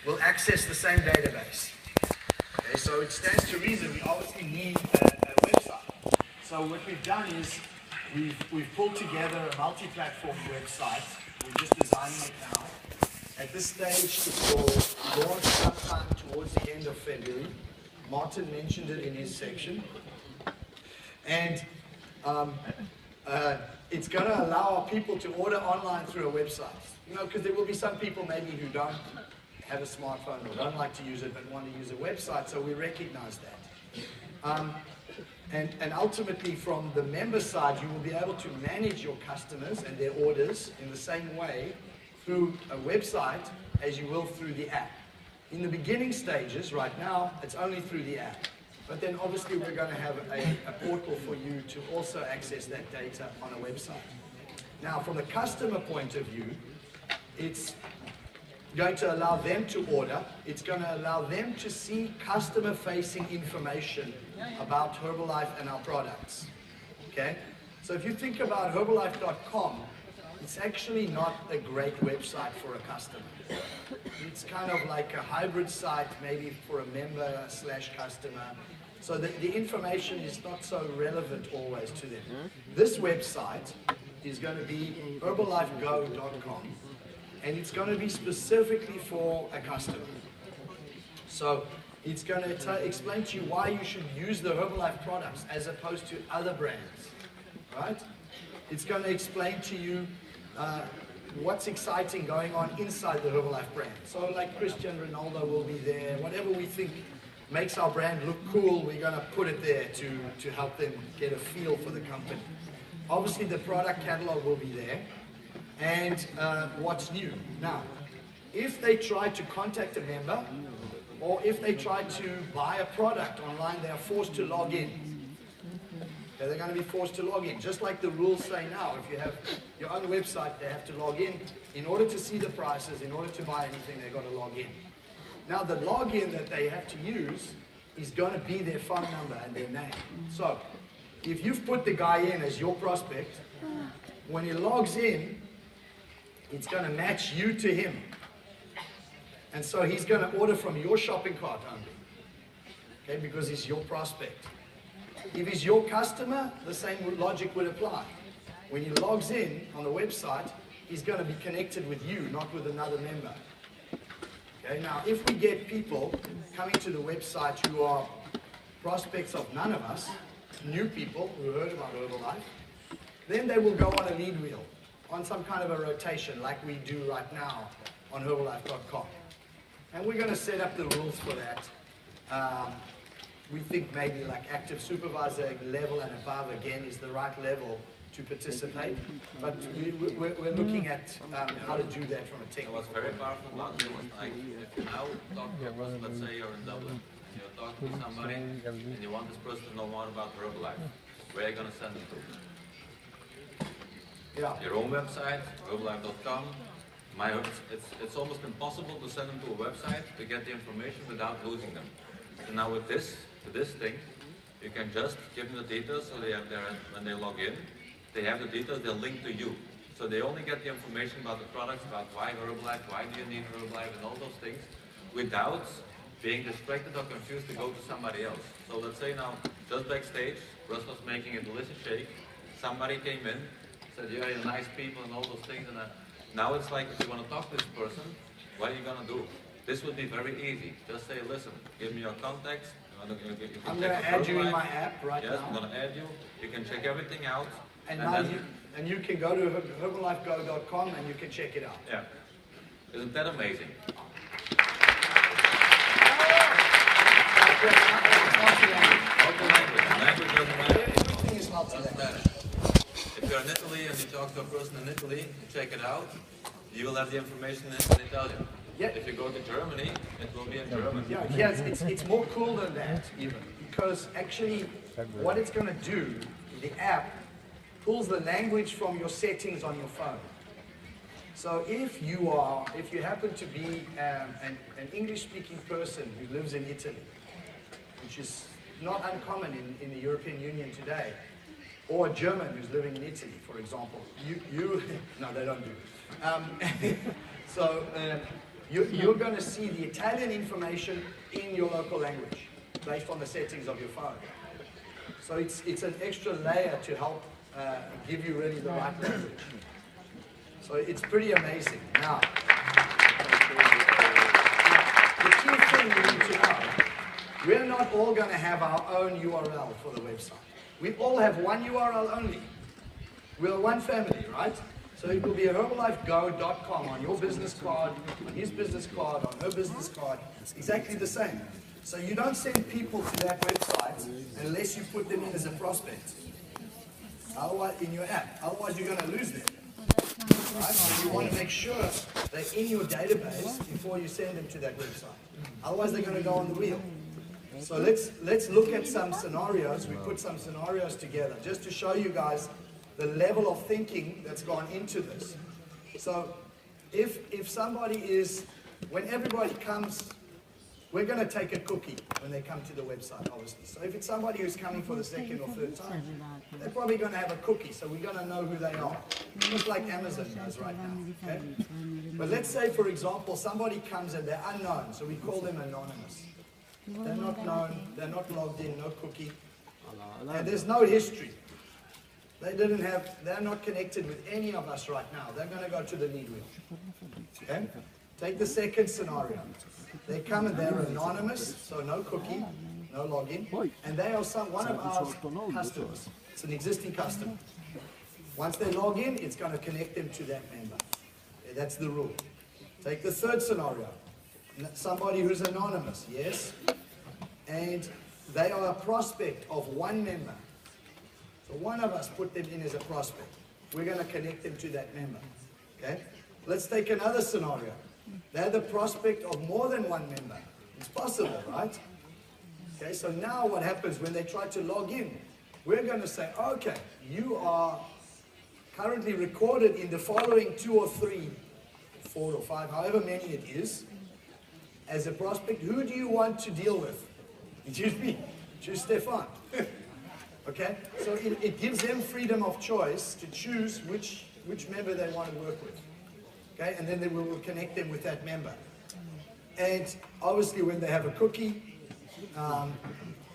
will access the same database. Okay, so it stands to reason we obviously need a website. So what we've done is we've pulled together a multi-platform website. We're just designing it now. At this stage, it will launch sometime towards the end of February. Martin mentioned it in his section. And it's going to allow people to order online through a website. You know, because there will be some people maybe who don't have a smartphone or don't like to use it but want to use a website, so we recognize that. And ultimately, from the member side, you will be able to manage your customers and their orders in the same way through a website as you will through the app. In the beginning stages, right now, it's only through the app. But then obviously we're going to have a portal for you to also access that data on a website. Now, from a customer point of view, it's going to allow them to order. It's going to allow them to see customer-facing information about Herbalife and our products. Okay? So if you think about Herbalife.com, it's actually not a great website for a customer. It's kind of like a hybrid site, maybe for a member / customer. So the information is not so relevant always to them. This website is going to be herbalifego.com, and it's going to be specifically for a customer. So it's going to explain to you why you should use the Herbalife products as opposed to other brands, right? It's going to explain to you what's exciting going on inside the Herbalife brand. So like Cristiano Ronaldo will be there, whatever we think makes our brand look cool, we're going to put it there to help them get a feel for the company. Obviously the product catalog will be there, and what's new. Now, if they try to contact a member, or if they try to buy a product online, they are forced to log in. Okay, they're going to be forced to log in, just like the rules say now. If you have your own website, they have to log in. In order to see the prices, in order to buy anything, they've got to log in. Now, the login that they have to use is going to be their phone number and their name. So, if you've put the guy in as your prospect, when he logs in, it's going to match you to him. And so he's going to order from your shopping cart only, okay, because he's your prospect. If he's your customer, the same logic would apply. When he logs in on the website, he's going to be connected with you, not with another member. Okay, now if we get people coming to the website who are prospects of none of us, new people who heard about Herbalife, then they will go on a lead wheel, on some kind of a rotation like we do right now on Herbalife.com. And we're going to set up the rules for that. We think maybe like active supervisor level and above again is the right level to participate. But we're looking at how to do that from a technical point. What's very powerful about it was like if you now talk to a person, let's say you're in Dublin, and you're talking to somebody and you want this person to know more about Herbalife, where are you going to send them to? Yeah. Your own website, herbalife.com. It's almost impossible to send them to a website to get the information without losing them. So now with this thing, you can just give them the details so they have when they log in, they have the details, they'll link to you. So they only get the information about the products, about why Herbalife, why do you need Herbalife, and all those things, without being distracted or confused to go to somebody else. So let's say now, just backstage, Russ was making a delicious shake, somebody came in, said, yeah, you're nice people and all those things, and now it's like, if you want to talk to this person, what are you going to do? This would be very easy. Just say, listen, give me your contacts. I'm going to add you in my app right now. Yes, I'm going to add you. You can check everything out. And you can go to herbalifego.com and you can check it out. Yeah. Isn't that amazing? Language doesn't matter. Everything is multi-language. If you're in Italy and you talk to a person in Italy, you check it out, you will have the information in Italian. Yeah. If you go to Germany, it will be in German. Yeah, yes, it's more cool than that even, because actually what it's going to do, the app pulls the language from your settings on your phone. So if you happen to be an English-speaking person who lives in Italy, which is not uncommon in the European Union today, or a German who's living in Italy, for example, no, they don't do it. So you're going to see the Italian information in your local language based on the settings of your phone. So it's an extra layer to help give you really the right language. So it's pretty amazing. Now, the key thing you need to know, we're not all going to have our own URL for the website. We all have one URL only. We're one family, right? So it will be herbalifego.com on your business card, on his business card, on her business card. It's exactly the same. So you don't send people to that website unless you put them in as a prospect. Otherwise, in your app. Otherwise, you're going to lose them. Right? So you want to make sure they're in your database before you send them to that website. Otherwise, they're going to go on the wheel. So let's look at some scenarios. We put some scenarios together just to show you guys the level of thinking that's gone into this. So if somebody is, when everybody comes, we're going to take a cookie when they come to the website, obviously. So if it's somebody who's coming for the second or third time, they're probably going to have a cookie, so we're going to know who they are. Just like Amazon does right now, okay? But let's say, for example, somebody comes and they're unknown, so we call them anonymous. They're not known, they're not logged in, no cookie, and there's no history. They're not connected with any of us right now. They're going to go to the lead wheel. Okay? Take the second scenario. They come and they're anonymous, so no cookie, no login, and they are one of our customers. It's an existing customer. Once they log in, it's going to connect them to that member. Okay, that's the rule. Take the third scenario. Somebody who's anonymous, yes, and they are a prospect of one member. So one of us put them in as a prospect. We're going to connect them to that member. Okay? Let's take another scenario. They're the prospect of more than one member. It's possible, right? Okay, so now what happens when they try to log in? We're going to say, okay, you are currently recorded in the following 2 or 3, 4 or 5, however many it is, as a prospect. Who do you want to deal with? Choose me. Choose Stefan. Okay, so it gives them freedom of choice to choose which member they want to work with. Okay, and then we will connect them with that member. And obviously when they have a cookie,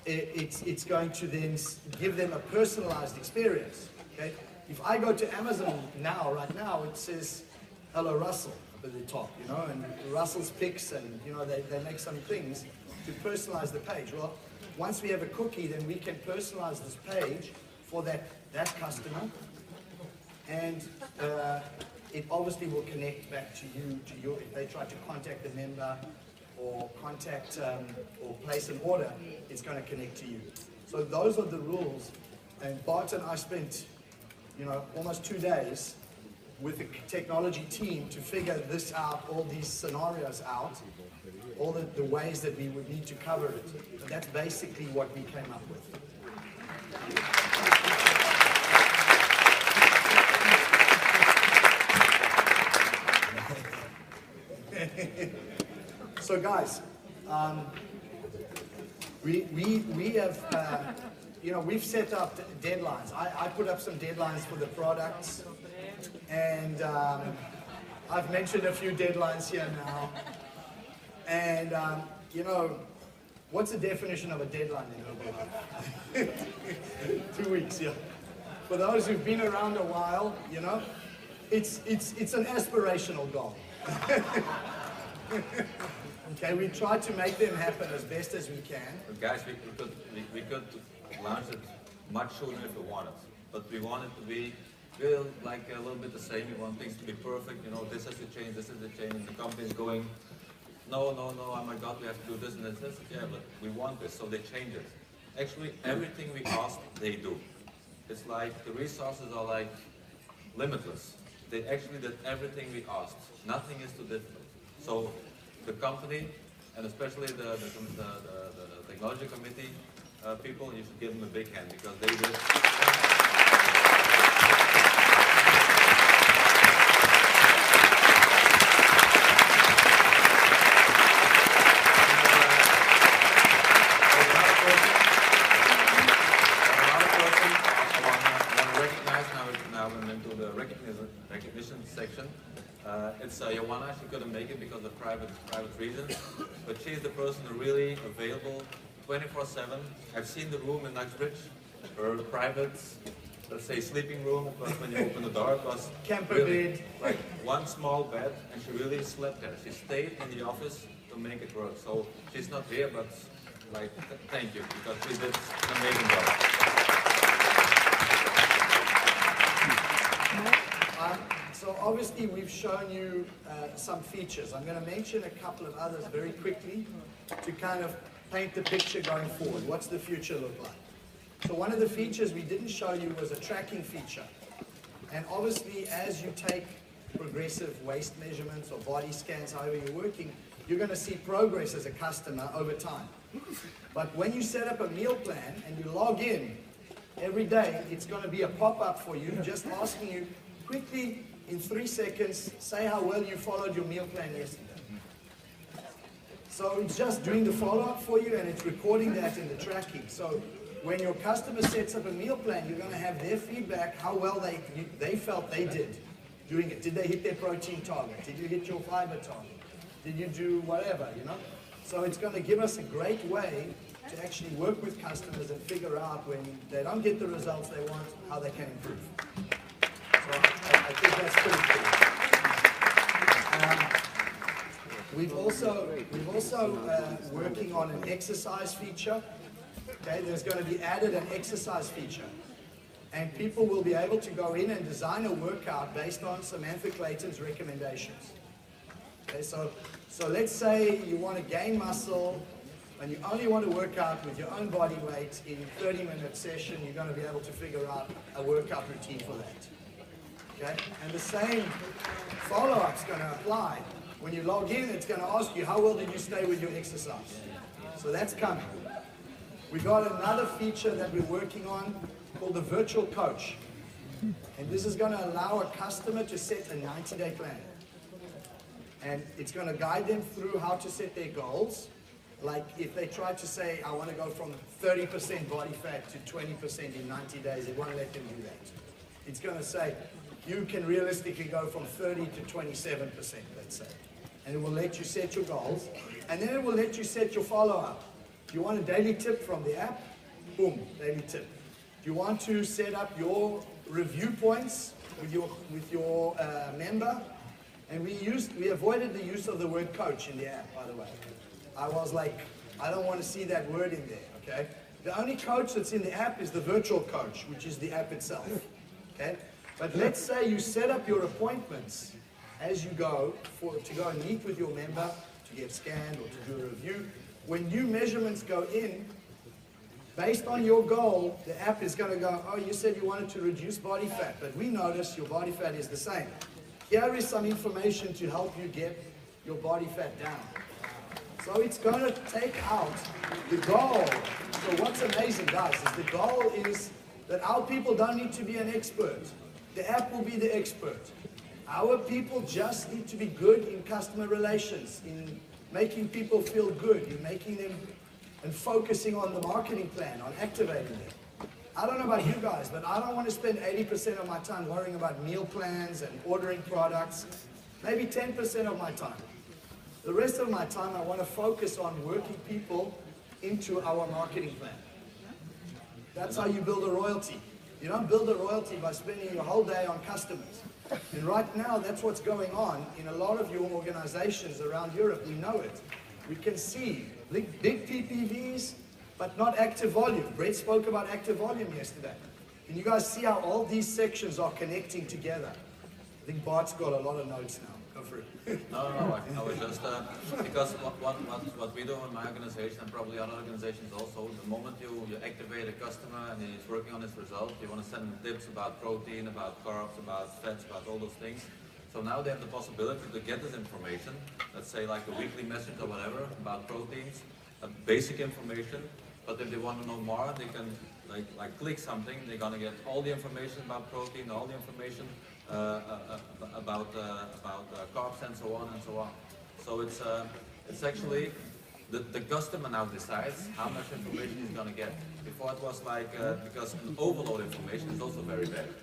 it's going to then give them a personalized experience. Okay, if I go to Amazon now, right now, it says, hello Russell, up at the top, you know, and Russell's picks, and you know, they make some things to personalize the page. Well, once we have a cookie, then we can personalize this page for that customer, and it obviously will connect back to you, if they try to contact the member or contact or place an order, it's going to connect to you. So those are the rules, and Bart and I spent, you know, almost 2 days with the technology team to figure this out, all these scenarios out, all the ways that we would need to cover it. And that's basically what we came up with. So guys, we have, you know, we've set up deadlines. I put up some deadlines for the products, and I've mentioned a few deadlines here now. And, you know, what's the definition of a deadline in Dublin? 2 weeks, yeah. For those who've been around a while, you know, it's an aspirational goal. Okay, we try to make them happen as best as we can. But guys, we could launch it much sooner if we wanted, but we want it to be like a little bit the same. We want things to be perfect. You know, this has to change, this is the change. The company's going, no, oh my God, we have to do this and this. Yeah, but we want this, so they change it. Actually, everything we ask, they do. It's like the resources are like limitless. They actually did everything we asked. Nothing is too difficult. So the company, and especially the technology committee people, you should give them a big hand, because they did. Recognition section. It's Joanna, she couldn't make it because of private private reasons, but she's the person really available 24/7. I've seen the room in Knightsbridge, her private, let's say, sleeping room, because when you open the door, it was camper really bed, like one small bed, and she really slept there. She stayed in the office to make it work. So she's not here, but like, thank you, because she did an amazing job. So obviously we've shown you some features. I'm going to mention a couple of others very quickly to kind of paint the picture going forward. What's the future look like? So one of the features we didn't show you was a tracking feature. And obviously as you take progressive waist measurements or body scans, however you're working, you're going to see progress as a customer over time. But when you set up a meal plan and you log in every day, it's going to be a pop-up for you just asking you quickly, in 3 seconds, say how well you followed your meal plan yesterday. So it's just doing the follow-up for you, and it's recording that in the tracking. So when your customer sets up a meal plan, you're going to have their feedback, how well they felt they did doing it. Did they hit their protein target? Did you hit your fiber target? Did you do whatever, you know? So it's going to give us a great way to actually work with customers and figure out when they don't get the results they want, how they can improve. So I think that's pretty cool. We've also working on an exercise feature. Okay, there's going to be added an exercise feature, and people will be able to go in and design a workout based on Samantha Clayton's recommendations. Okay, so let's say you want to gain muscle and you only want to work out with your own body weight in a 30-minute session. You're going to be able to figure out a workout routine for that. Okay? And the same follow-up is going to apply. When you log in, it's going to ask you, how well did you stay with your exercise? So that's coming. We got another feature that we're working on called the virtual coach. And this is going to allow a customer to set a 90-day plan. And it's going to guide them through how to set their goals. Like if they try to say, I want to go from 30% body fat to 20% in 90 days, it won't let them do that. It's going to say, you can realistically go from 30 to 27%, let's say. And it will let you set your goals. And then it will let you set your follow-up. If you want a daily tip from the app, boom, daily tip. If you want to set up your review points with your member, and we avoided the use of the word coach in the app, by the way. I was like, I don't want to see that word in there, okay? The only coach that's in the app is the virtual coach, which is the app itself, okay? But let's say you set up your appointments as you go to go and meet with your member, to get scanned or to do a review. When new measurements go in, based on your goal, the app is going to go, oh, you said you wanted to reduce body fat, but we notice your body fat is the same. Here is some information to help you get your body fat down. So it's going to take out the goal. So what's amazing, guys, is the goal is that our people don't need to be an expert. The app will be the expert. Our people just need to be good in customer relations, in making people feel good, in making them and focusing on the marketing plan, on activating them. I don't know about you guys, but I don't want to spend 80% of my time worrying about meal plans and ordering products. Maybe 10% of my time. The rest of my time, I want to focus on working people into our marketing plan. That's how you build a royalty. You don't build a royalty by spending your whole day on customers. And right now, that's what's going on in a lot of your organizations around Europe. We know it. We can see big PPVs, but not active volume. Brett spoke about active volume yesterday. And you guys see how all these sections are connecting together. I think Bart's got a lot of notes now. Go for it. No, I was just, because what we do in my organization, and probably other organizations also, the moment you activate a customer and he's working on his result, you want to send him tips about protein, about carbs, about fats, about all those things. So now they have the possibility to get this information, let's say like a weekly message or whatever, about proteins, basic information, but if they want to know more, they can like click something, they're going to get all the information about protein, all the information about carbs and so on and so on. So it's actually the customer now decides how much information he's going to get. Before it was like because an overload information is also very bad.